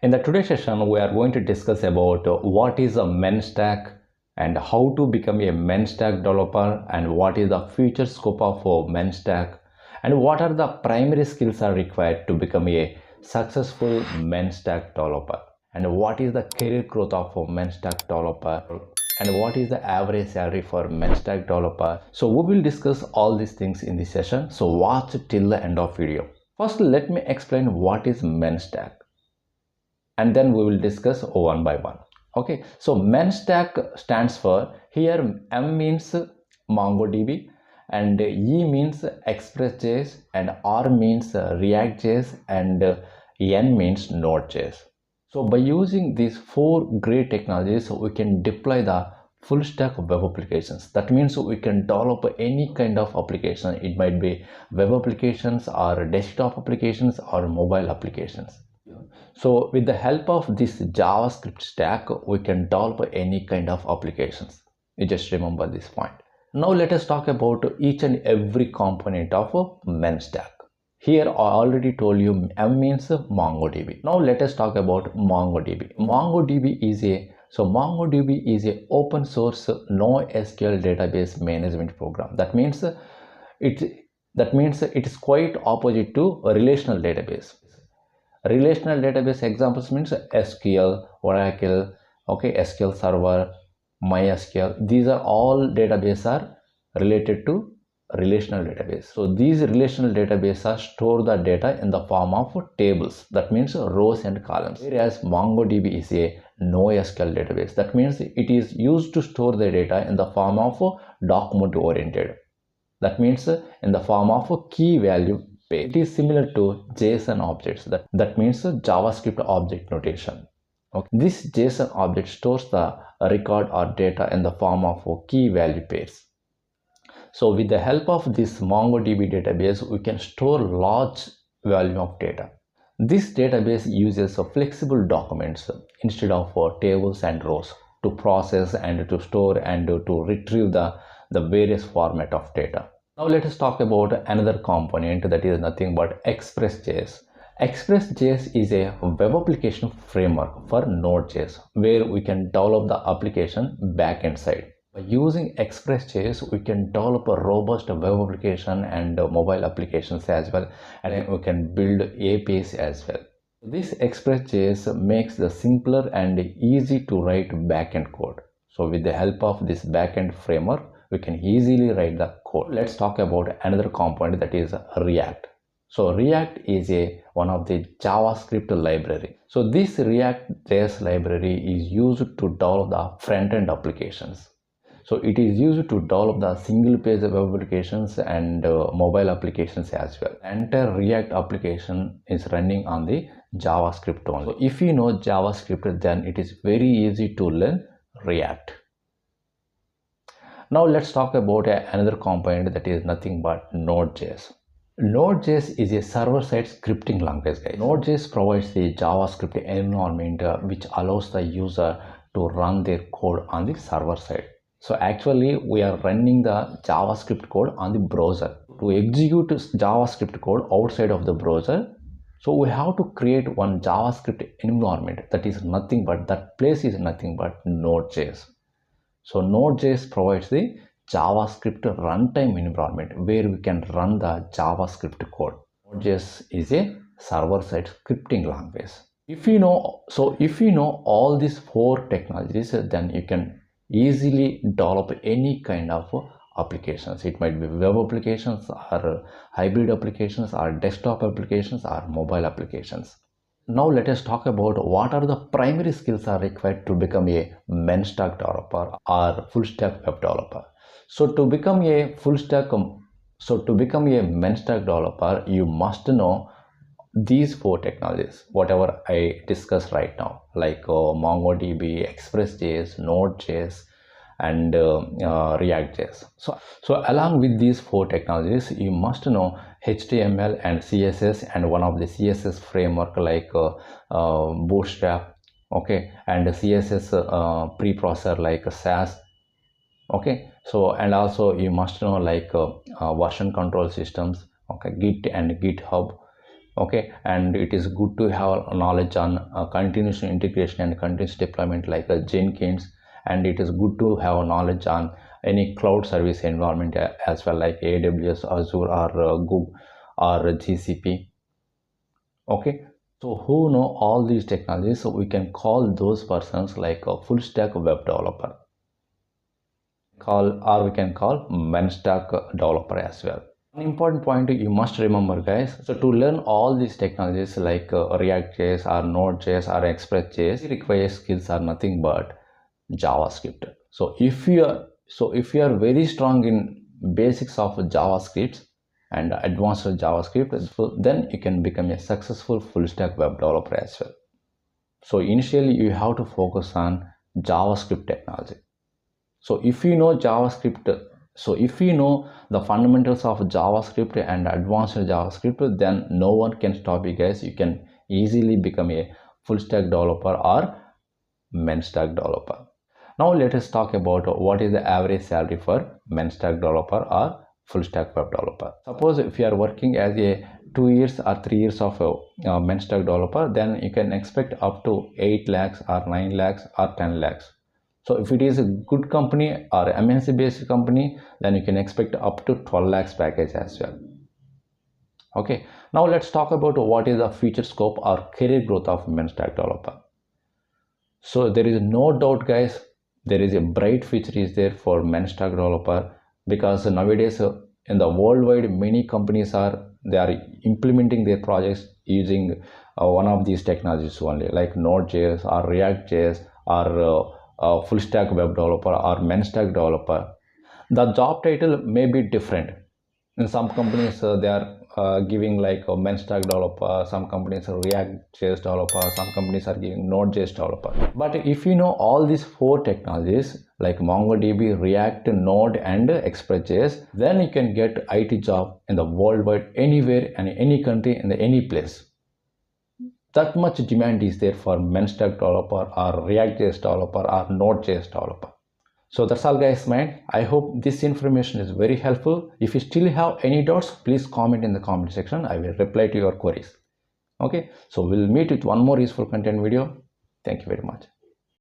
In the today's session, we are going to discuss about what is a MERN Stack and how to become a MERN Stack developer, and what is the future scope of MERN Stack, and what are the primary skills are required to become a successful MERN Stack developer, and what is the career growth of a MERN Stack developer, and what is the average salary for MERN Stack developer. So we will discuss all these things in this session, so watch till the end of video. First, let me explain what is MERN Stack, and then we will discuss one by one. Okay, so MERN Stack stands for, here M means MongoDB, and E means Express.js, and R means React.js, and N means Node.js. So by using these four great technologies, we can deploy the full stack of web applications. That means we can develop any kind of application. It might be web applications or desktop applications or mobile applications. So with the help of this JavaScript stack, we can develop any kind of applications. You just remember this point. Now let us talk about each and every component of a MERN Stack. Here I already told you M means MongoDB. Now let us talk about MongoDB. MongoDB is a open source NoSQL database management program. That means it is quite opposite to a relational database. Relational database examples means SQL, Oracle, okay, SQL Server, MySQL. These are all databases are related to relational database. So these relational databases are store the data in the form of tables. That means rows and columns. Whereas MongoDB is a NoSQL database. That means it is used to store the data in the form of document oriented. That means in the form of a key value. It is similar to JSON objects. That means JavaScript object notation. Okay. This JSON object stores the record or data in the form of key value pairs. So with the help of this MongoDB database, we can store large volume of data. This database uses flexible documents instead of tables and rows to process and to store and to retrieve the various format of data. Now let us talk about another component, that is nothing but Express.js. Express.js is a web application framework for Node.js, where we can develop the application backend side. By using Express.js, we can develop a robust web application and mobile applications as well, and we can build APIs as well. This Express.js makes the simpler and easy to write backend code. So with the help of this backend framework, we can easily write the code. Let's talk about another component, that is React. So React is one of the JavaScript library. So this React.js library is used to develop the front-end applications. So it is used to develop the single page web applications and mobile applications as well. The entire React application is running on the JavaScript only. So if you know JavaScript, then it is very easy to learn React. Now let's talk about another component, that is nothing but Node.js. Node.js is a server-side scripting language, guys. Node.js provides the JavaScript environment which allows the user to run their code on the server side. So actually we are running the JavaScript code on the browser. To execute JavaScript code outside of the browser, so we have to create one JavaScript environment, that is nothing but, that place is nothing but Node.js. So Node.js provides the JavaScript runtime environment where we can run the JavaScript code. Node.js is a server-side scripting language. If you know all these four technologies, then you can easily develop any kind of applications. It might be web applications or hybrid applications or desktop applications or mobile applications. Now let us talk about what are the primary skills are required to become a MERN Stack developer or full stack web developer. So to become a MERN Stack developer, you must know these four technologies, whatever I discussed right now, like MongoDB, Express.js, Node.js, and React.js. So along with these four technologies, you must know HTML and CSS and one of the CSS framework like Bootstrap, okay, and CSS preprocessor like SAS, okay. So and also you must know like version control systems, okay, Git and GitHub, Okay, and it is good to have knowledge on continuous integration and continuous deployment like Jenkins, and it is good to have knowledge on any cloud service environment as well, like AWS, Azure, or Google or GCP. Okay, so who know all these technologies, so we can call those persons like a full stack web developer, or we can call MERN Stack Developer as well. One important point you must remember, guys, so to learn all these technologies like React.js or Node.js or Express.js, required skills are nothing but JavaScript. So if you are very strong in basics of JavaScript and advanced JavaScript, so then you can become a successful full stack web developer as well. So initially you have to focus on JavaScript technology. So if you know JavaScript, so if you know the fundamentals of JavaScript and advanced JavaScript, then no one can stop you, guys. You can easily become a full stack developer or MERN Stack developer. Now let us talk about what is the average salary for MERN Stack developer or full stack web developer. Suppose if you are working as a 2 years or 3 years of a MERN Stack developer, then you can expect up to 8 lakhs or 9 lakhs or 10 lakhs. So if it is a good company or MNC based company, then you can expect up to 12 lakhs package as well. Okay, now let's talk about what is the future scope or career growth of MERN Stack developer. So there is no doubt, guys, there is a bright future is there for MERN Stack developer, because nowadays in the worldwide many companies are implementing their projects using one of these technologies only, like Node.js or React.js or full stack web developer or MERN Stack developer. The job title may be different. In some companies they are giving like a MERN Stack developer, some companies are React.js developer, some companies are giving Node.js developer. But if you know all these 4 technologies like MongoDB, React, Node and Express.js, then you can get IT job in the worldwide anywhere and any country in any place. That much demand is there for MERN Stack developer or React.js developer or Node.js developer. So that's all, guys, man. I hope this information is very helpful. If you still have any doubts, please comment in the comment section. I will reply to your queries. Okay, so we'll meet with one more useful content video. Thank you very much.